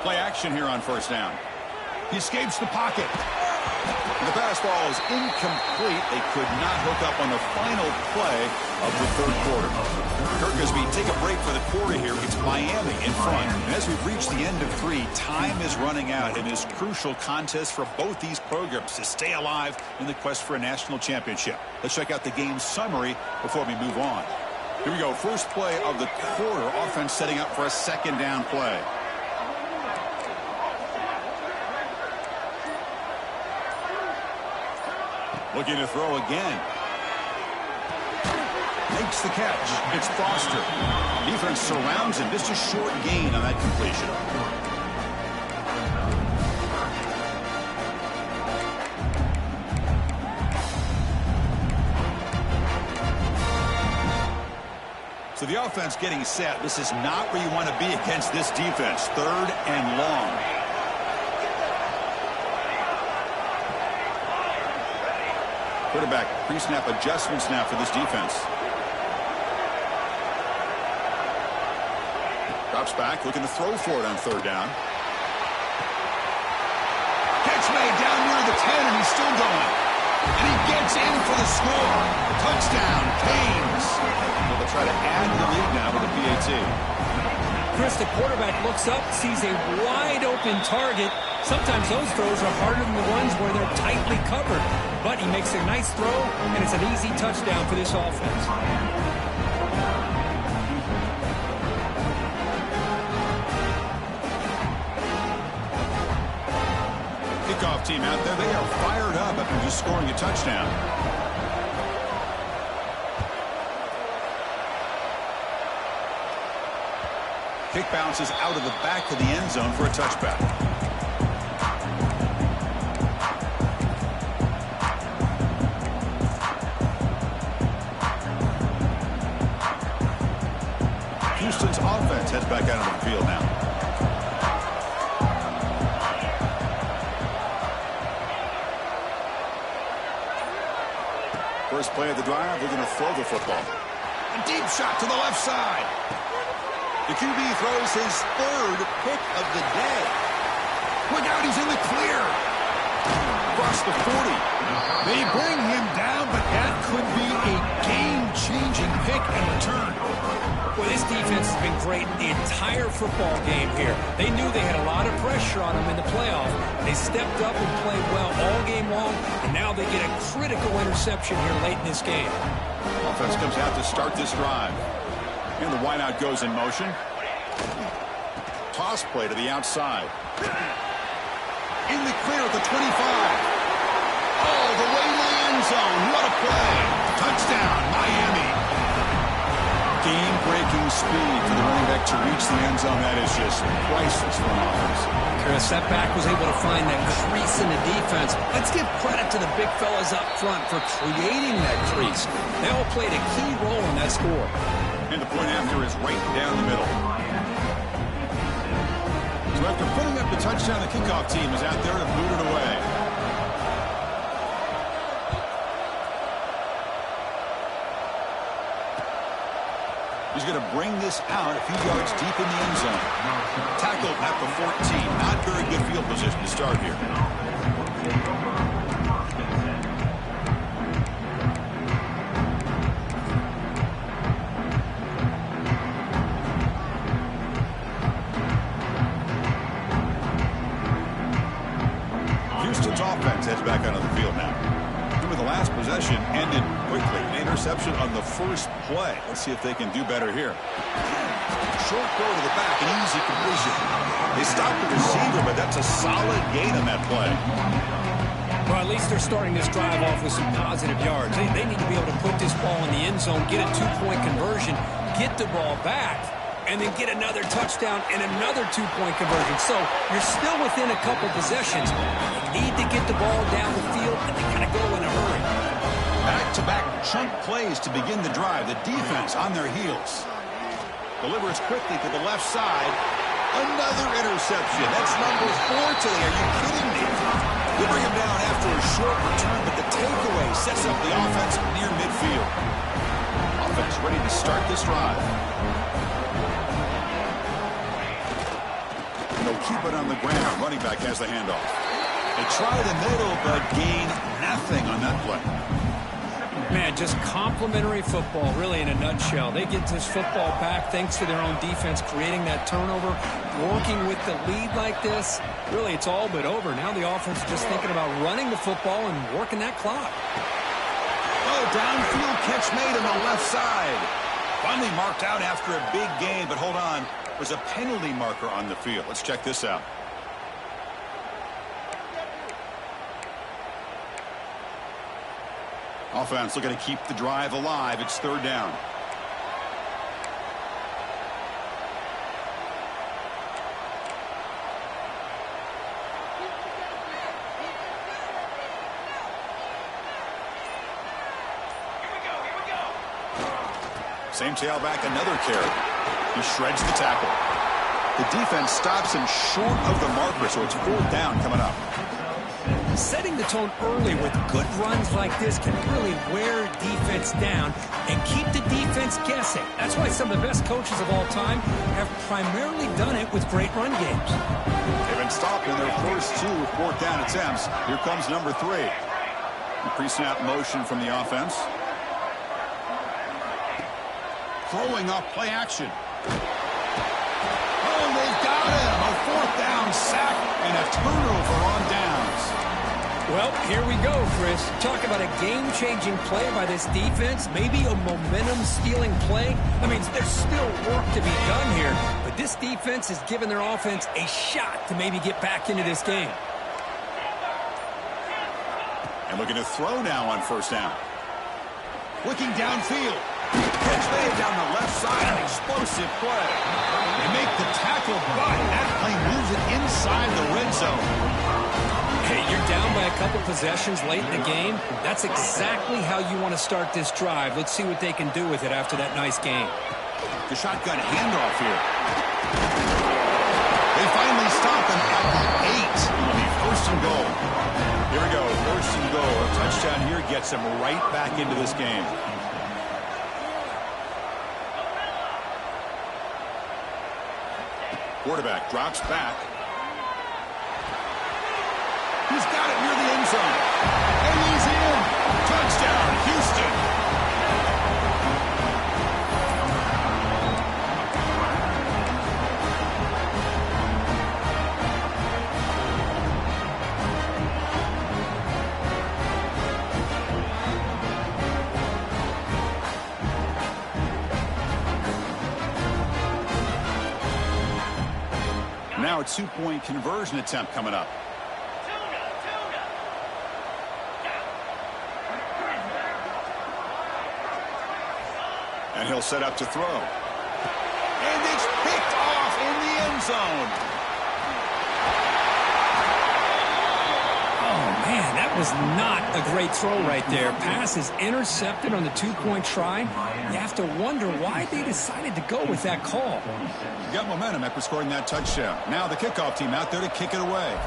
Play action here on first down. He escapes the pocket. And the pass ball is incomplete. They could not hook up on the final play of the 3rd quarter. Kirk, as we take a break for the quarter here, it's Miami in front. And as we've reached the end of 3, time is running out in this crucial contest for both these programs to stay alive in the quest for a national championship. Let's check out the game summary before we move on. Here we go. First play of the quarter. Offense setting up for a 2nd down play. Looking to throw again. Makes the catch. It's Foster. Defense surrounds him. Just a short gain on that completion. So the offense getting set. This is not where you want to be against this defense. 3rd and long. Quarterback pre-snap adjustments now for this defense. Drops back, looking to throw for it on 3rd down. Catch made down near the 10, and he's still going. And he gets in for the score. Touchdown, Canes. Well, they'll try to add to the lead now with a PAT. Chris, the quarterback looks up, sees a wide-open target. Sometimes those throws are harder than the ones where they're tightly covered. But he makes a nice throw, and it's an easy touchdown for this offense. Kickoff team out there, they are fired up after just scoring a touchdown. Kick bounces out of the back of the end zone for a touchback. Houston's offense heads back out of the field now. First play of the drive, they're going to throw the football. A deep shot to the left side. The QB throws his third pick of the day. Look out, he's in the clear. Across the 40. They bring him down, but that could be a game-changing pick and return. Well, this defense has been great the entire football game here. They knew they had a lot of pressure on them in the playoff. They stepped up and played well all game long, and now they get a critical interception here late in this game. Offense comes out to start this drive. And the wideout goes in motion. Toss play to the outside. In the clear at the 25. All the way to the end zone. What a play. Touchdown, Miami. Game-breaking speed for the running back to reach the end zone. That is just priceless for an offense. Chris, that back was able to find that crease in the defense. Let's give credit to the big fellas up front for creating that crease. They all played a key role in that score. And the point after is right down the middle. So after putting up the touchdown, the kickoff team is out there to boot it away. He's going to bring this out a few yards deep in the end zone. Tackled at the 14. Not very good field position to start here. Houston's offense heads back out on the field now. Remember, the last possession ended quickly. An interception on the first play. Let's see if they can do better here. Short throw to the back, an easy completion. They stopped the receiver, but that's a solid gain on that play. Well, at least they're starting this drive off with some positive yards. They need to be able to put this ball in the end zone, get a two-point conversion, get the ball back, and then get another touchdown and another two-point conversion. So you're still within a couple possessions. You need to get the ball down the field, and they kind of go in a hurry. Back-to-back chunk plays to begin the drive. The defense on their heels. Delivers quickly to the left side. Another interception. That's number 4 today. Are you kidding me? They bring him down after a short return, but the takeaway sets up the offense near midfield. Offense ready to start this drive. They'll keep it on the ground. Running back has the handoff. They try the middle, but gain nothing on that play. Man, just complimentary football, really, in a nutshell. They get this football back thanks to their own defense, creating that turnover, working with the lead like this. Really, it's all but over. Now the offense is just thinking about running the football and working that clock. Oh, downfield catch made on the left side. Finally marked out after a big gain, but hold on. There's a penalty marker on the field. Let's check this out. Offense looking to keep the drive alive. It's third down. Same tailback, another carry. He shreds the tackle. The defense stops him short of the marker, so it's fourth down coming up. Setting the tone early with good runs like this can really wear defense down and keep the defense guessing. That's why some of the best coaches of all time have primarily done it with great run games. They've been stopped in their first 2 fourth down attempts. Here comes number 3. Pre-snap motion from the offense. Throwing off play action. Oh, they've got him. A 4th down sack and a turnover on downs. Well, here we go, Chris. Talk about a game-changing play by this defense. Maybe a momentum-stealing play. I mean, there's still work to be done here, but this defense has given their offense a shot to maybe get back into this game. And looking to throw now on 1st down. Looking downfield. Catch made down the left side. An explosive play. They make the tackle, but that play moves it inside the red zone. Hey, you're down by a couple possessions late in the game. That's exactly how you want to start this drive. Let's see what they can do with it after that nice game. The shotgun handoff here. They finally stop him at the 8. It'll be 1st and goal. Here we go, 1st and goal. A touchdown here gets them right back into this game. Quarterback drops back. He's got it near the end zone. And he's in. Touchdown, Houston. Now a 2-point conversion attempt coming up. And he'll set up to throw. And it's picked off in the end zone. Oh, man, that was not a great throw right there. Pass is intercepted on the 2-point try. You have to wonder why they decided to go with that call. Got momentum after scoring that touchdown. Now the kickoff team out there to kick it away.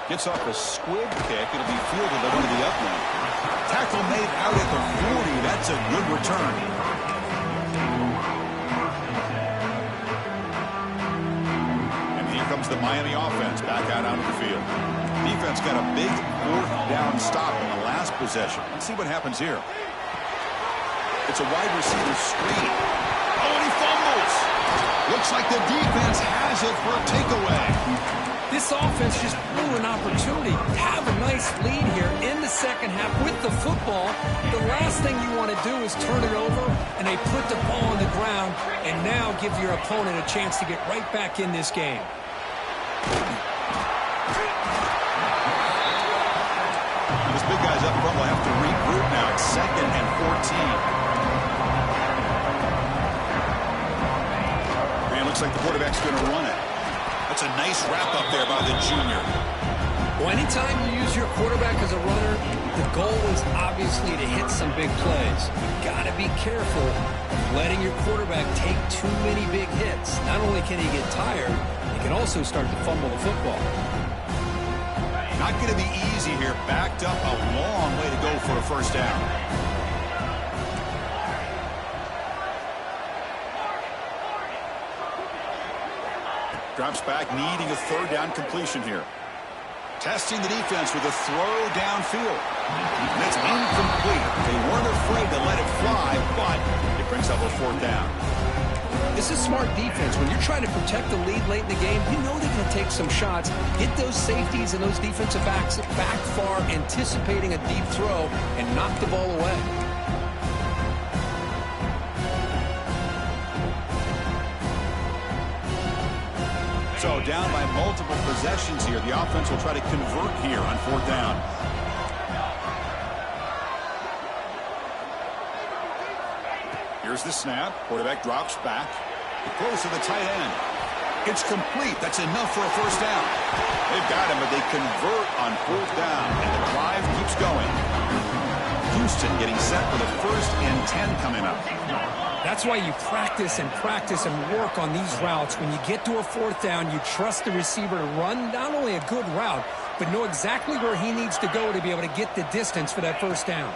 Gets off a squib kick. It'll be fielded over to the upland. Tackle made out at the 40. That's a good return. And here comes the Miami offense back out onto the field. Defense got a big 4th down stop on the last possession. Let's see what happens here. It's a wide receiver screen. Oh, and he fumbles. Looks like the defense has it for a takeaway. This offense just blew an opportunity to have a nice lead here in the second half with the football. The last thing you want to do is turn it over, and they put the ball on the ground and now give your opponent a chance to get right back in this game. This big guy's up front will have to regroup now. It's 2nd and 14. And it looks like the quarterback's going to run it. That's a nice wrap-up there by the junior. Well, anytime you use your quarterback as a runner, the goal is obviously to hit some big plays. You've got to be careful of letting your quarterback take too many big hits. Not only can he get tired, he can also start to fumble the football. Not going to be easy here. Backed up a long way to go for a 1st down. Drops back, needing a 3rd down completion here. Testing the defense with a throw downfield. And it's incomplete. They weren't afraid to let it fly, but it brings up a 4th down. This is smart defense. When you're trying to protect the lead late in the game, you know they're going to take some shots, get those safeties and those defensive backs back far, anticipating a deep throw, and knock the ball away. So down by multiple possessions here. The offense will try to convert here on 4th down. Here's the snap. Quarterback drops back. Close to the tight end. It's complete. That's enough for a 1st down. They've got him, but they convert on 4th down. And the drive keeps going. Houston getting set for the 1st and 10 coming up. That's why you practice and work on these routes. When you get to a 4th down, you trust the receiver to run not only a good route, but know exactly where he needs to go to be able to get the distance for that 1st down.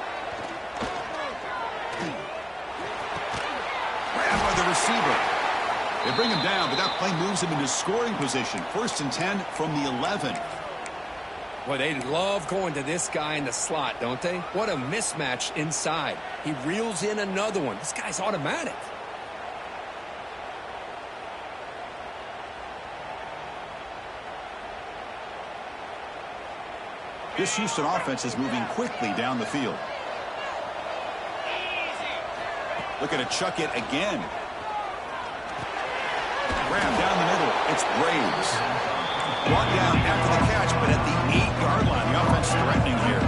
Grabbed by the receiver. They bring him down, but that play moves him into scoring position. 1st and 10 from the 11. Well, they love going to this guy in the slot, don't they? What a mismatch inside. He reels in another one. This guy's automatic. This Houston offense is moving quickly down the field. Looking to chuck it again. Grab down the middle. It's Braves. Brought down after the catch, but at the 8-yard line. The offense threatening here.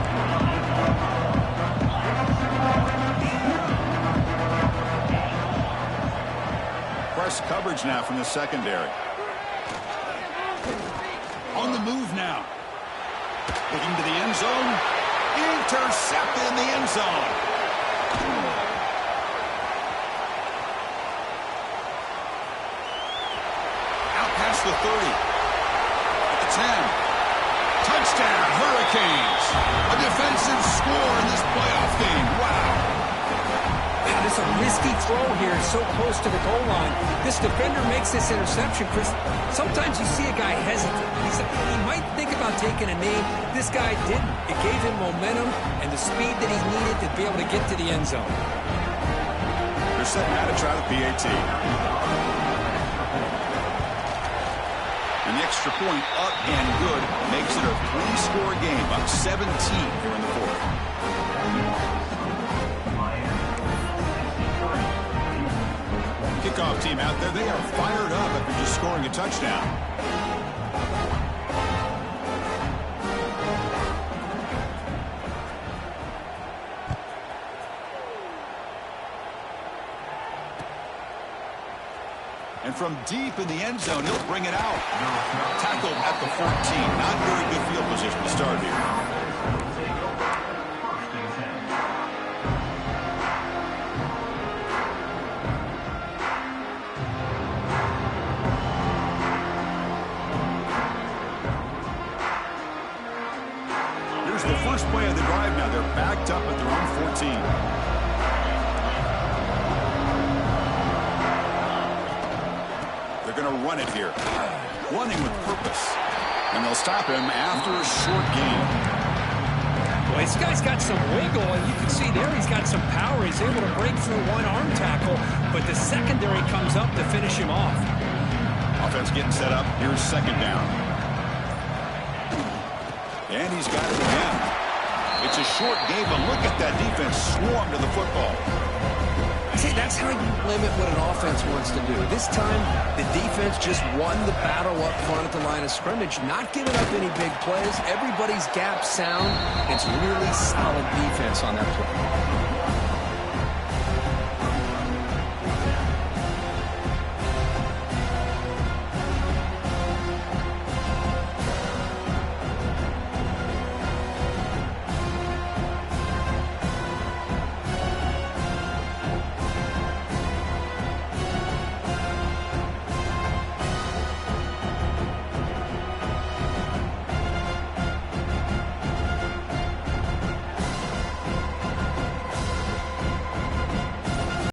Press coverage now from the secondary. On the move now. Looking to the end zone. Intercepted in the end zone. Out past the 30. At the 10. Touchdown, Hurricanes. A defensive score in this playoff game. Wow. Man, it's a risky throw here, so close to the goal line. This defender makes this interception, Chris. Sometimes you see a guy hesitate. He might think about taking a knee. This guy didn't. It gave him momentum and the speed that he needed to be able to get to the end zone. They're setting out to try the PAT. And the extra point up and good makes it a 3-score game, up 17 here in the fourth. Kickoff team out there, they are fired up after just scoring a touchdown. And from deep in the end zone, he'll bring it out. Tackled at the 14. Not very good field position to start here. Here's the first play of the drive now. They're backed up at their own 14. They're going to run it here. Running with purpose. And they'll stop him after a short gain. Well, this guy's got some wiggle, and you can see there he's got some power. He's able to break through one arm tackle, but the secondary comes up to finish him off. Offense getting set up. Here's second down. And he's got it again. It's a short game, but look at that defense swarm to the football. See, that's how you limit what an offense wants to do. This time, the defense just won the battle up front at the line of scrimmage, not giving up any big plays. Everybody's gap sound. It's really solid defense on that play.